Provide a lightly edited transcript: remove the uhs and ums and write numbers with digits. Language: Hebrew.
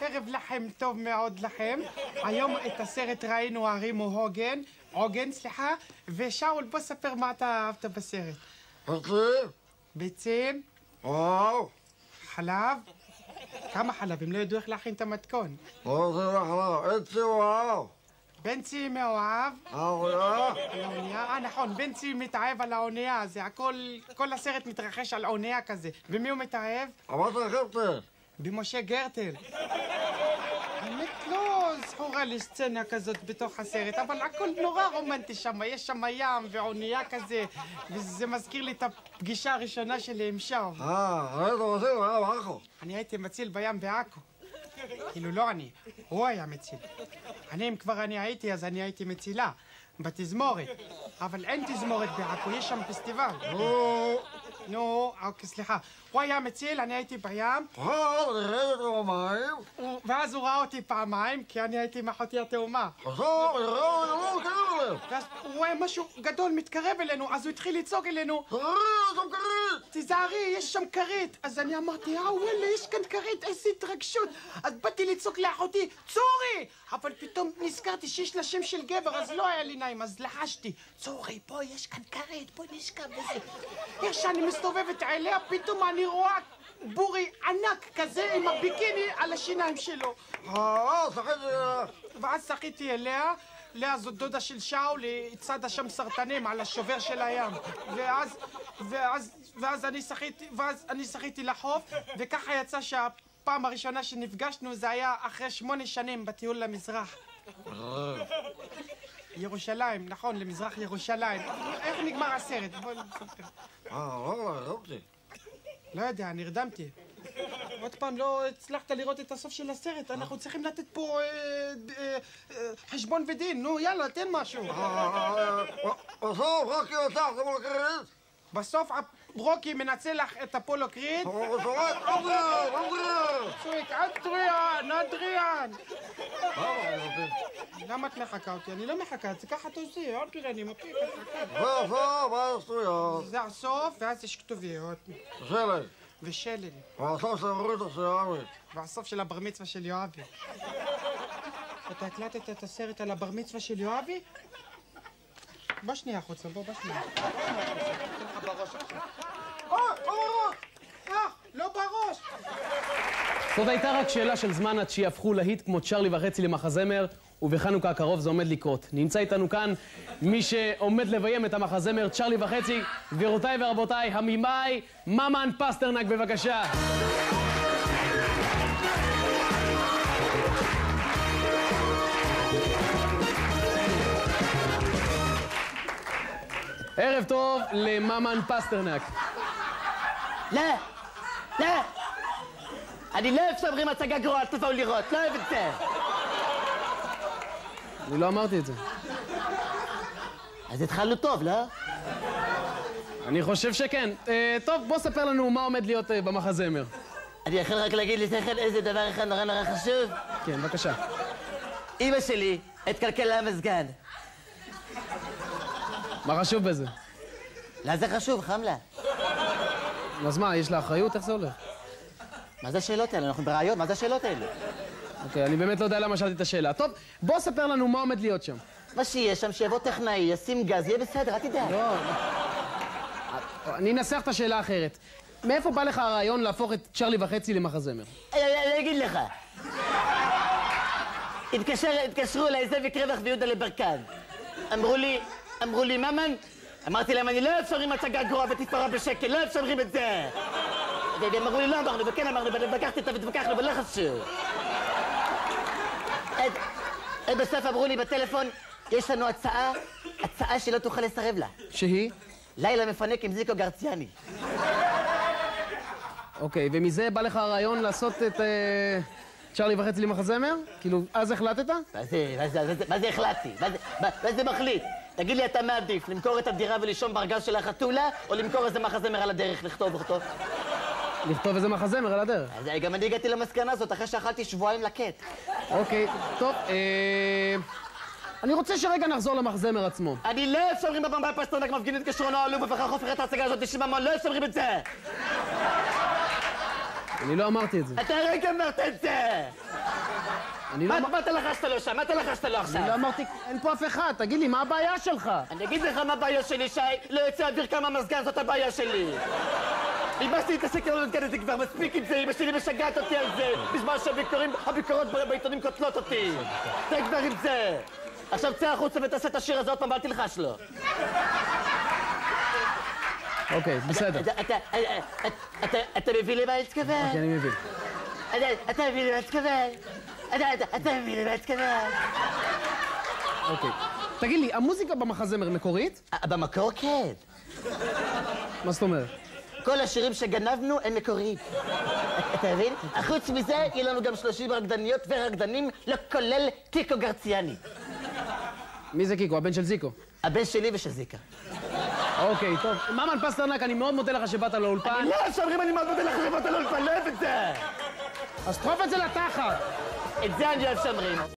ערב לכם טוב מאוד לכם. היום את הסרט ראינו הרימו עוגן, סליחה, ושאול בוא ספר מה אתה אהבת בסרט. ביצים. ביצים? וואו. חלב? כמה חלב? הם לא ידעו איך להכין את המתכון. לא זה חלב, עצי וואו. בנצי מאוהב? האונייה? על האונייה? נכון, בנצי מתאהב על האונייה, זה כל הסרט מתרחש על אונייה כזה. במי הוא מתאהב? אמרת גרטל. במשה גרטל. באמת לא זכורה לי סצנה כזאת בתוך הסרט, אבל הכל נורא רומנטי שם, יש שם ים ואונייה כזה, וזה מזכיר לי את הפגישה הראשונה שלי עם שאול. היית מציל בים בעכו. אני הייתי מציל בים בעכו. כאילו לא אני, הוא היה מציל. אם כבר אני הייתי, אז אני הייתי מצילה. בתזמורת. אבל אין תזמורת בעכו, יש שם פסטיבל. נו, אוקיי, סליחה. הוא היה מציל, אני הייתי בים. נרד במים. ואז הוא ראה אותי פעמיים, כי אני הייתי עם אחותי התאומה. ואז הוא רואה משהו גדול מתקרב אלינו, אז הוא התחיל לצעוק אלינו. תיזהרי, יש שם כרית. אז אני אמרתי, וואלה, יש כאן כרית, איזה התרגשות. אז באתי לצעוק לאחותי, צורי! אבל פתאום נזכרתי שיש לה שם של גבר, אז לא היה לי נעים, אז לחשתי. צורי, בוא, יש כאן כרית, בוא נשכב בזה. איך שאני מסתובבת אליה, פתאום אני רואה בורי ענק כזה עם הביקיני על השיניים שלו. ואז שחיתי אליה. לאה זאת דודה של שאול, היא צדה שם סרטנים על השובר של הים. ואז אני שחיתי לחוף, וככה יצא שהפעם הראשונה שנפגשנו זה היה אחרי 8 שנים בטיול למזרח. ירושלים, נכון, למזרח ירושלים. איך נגמר הסרט? בוא נספר. לא יודע, נרדמתי. עוד פעם לא הצלחת לראות את הסוף של הסרט, אנחנו צריכים לתת פה חשבון ודין, נו יאללה, תן משהו. בסוף רוקי נצח את אפולו קריד? בסוף רוקי מנצח את אפולו קריד? צועק, אדריאן! למה את מחכה אותי? אני לא מחכה, זה ככה תעשי, אדריאן, אני מפיק את זה. זה הסוף, ואז יש כתוביות. שלג. ושלג. והסוף של הברית של יואבי. והסוף של הבר מצווה של יואבי. אתה הקלטת את הסרט על הבר מצווה של יואבי? בוא שנייה החוצה, בוא שנייה. לא בראש! זאת הייתה רק שאלה של זמן עד שיהפכו להיט כמו צ'רלי וחצי למחזמר, ובחנוכה הקרוב זה עומד לקרות. נמצא איתנו כאן מי שעומד לביים את המחזמר צ'רלי וחצי, גבירותיי ורבותיי, המימאי ממן פסטרנק, בבקשה. ערב טוב לממן פסטרנק. לא! אני לא אוהב שאומרים הצגה גרועה, תבואו לראות, לא אוהב את זה. אני לא אמרתי את זה. אז התחלנו טוב, לא? אני חושב שכן. טוב, בוא ספר לנו מה עומד להיות במחזמר. אני יכול רק להגיד לפני איזה דבר אחד נורא חשוב? כן, בבקשה. אמא שלי התקלקלה המזגן. מה חשוב בזה? לא, זה חשוב, חמלה. אז מה, יש לה אחריות? איך זה הולך? מה זה השאלות האלה? אנחנו ברעיון, מה זה השאלות האלה? אוקיי, אני באמת לא יודע למה שאלתי את השאלה. טוב, בוא ספר לנו מה עומד להיות שם. מה שיהיה שם, שיבוא טכנאי, ישים גז, יהיה בסדר, אל תדאג. לא. אני אנסח את השאלה אחרת. מאיפה בא לך הרעיון להפוך את צ'רלי וחצי למחזמר? אני אגיד לך. התקשרו אליי זאביק רווח ויהודה לברקן. אמרו לי, ממן, אמרתי להם, אני לא אפשרים הצגה גרועה ותתפרה בשקל, לא אפשרים את זה. והם אמרו לי, לא אמרנו, וכן אמרנו, והתווכחתי איתה והתווכחנו, אבל לא חשוב. בסוף אמרו לי בטלפון, יש לנו הצעה שלא תוכל לסרב לה. שהיא? לילה מפנק עם זיקו גרציאני. אוקיי, ומזה בא לך הרעיון לעשות את צ'רלי וחצי למחזמר? כאילו, אז החלטת? מה זה החלטתי? מה זה מחליט? תגיד לי, אתה מעדיף למכור את הדירה ולישון בארגז של החתולה, או למכור איזה מחזמר על הדרך, לכתוב אותו? לכתוב איזה מחזמר על הדרך. אז גם אני הגעתי למסקנה הזאת אחרי שאכלתי שבועיים לקט. אוקיי, טוב, אני רוצה שרגע נחזור למחזמר עצמו. אני לא אפשרים בבמאי פסטרנק מפגין את כישרונו העלוב ובכך הופך את ההצגה הזאת לשממון, לא אפשרים את זה! אני לא אמרתי את זה. אתה הרגע אמרת את זה! אני לא מה אתה לחשת לו שם? מה אתה לחשת לו עכשיו? אני לא אמרתי, אין פה אף אחד, תגיד לי, מה הבעיה שלך? אני אגיד לך מה הבעיה שלי, שי, לא יוצא אוויר כמה מזגן, זאת הבעיה שלי. נמאס לי להתעסק עם המזגן הזה כבר, מספיק עם זה, אמא שלי משגעת אותי על זה. בזמן שהביקורות בעיתונים קוטלות אותי. די כבר עם זה. עכשיו צא החוצה ותעשה את השיר הזה עוד פעם, ואל תלחש לו. אוקיי, בסדר. אתה מבין למה אני מתכוון? אוקיי, אני מבין. אתה מבין למה אני מתכוון? אתה מבין למה אני מתכוון? אוקיי. תגיד לי, המוזיקה במחזמר מקורית? במקור כן. מה זאת אומרת? כל השירים שגנבנו הם מקוריים. אתה מבין? חוץ מזה, יהיה לנו גם 30 רקדניות ורקדנים, לא כולל קיקו גרציאני. מי זה קיקו? הבן של זיקו? הבן שלי ושל זיקה. אוקיי, טוב. ממן פסטרנק, אני מאוד מודה לך שבאת לאולפן. לא, שאומרים אני מאוד מודה לך שבאת לאולפן, לא אוהב את זה. אז תרוף את זה לתחת. את זה אני אוהב שאומרים.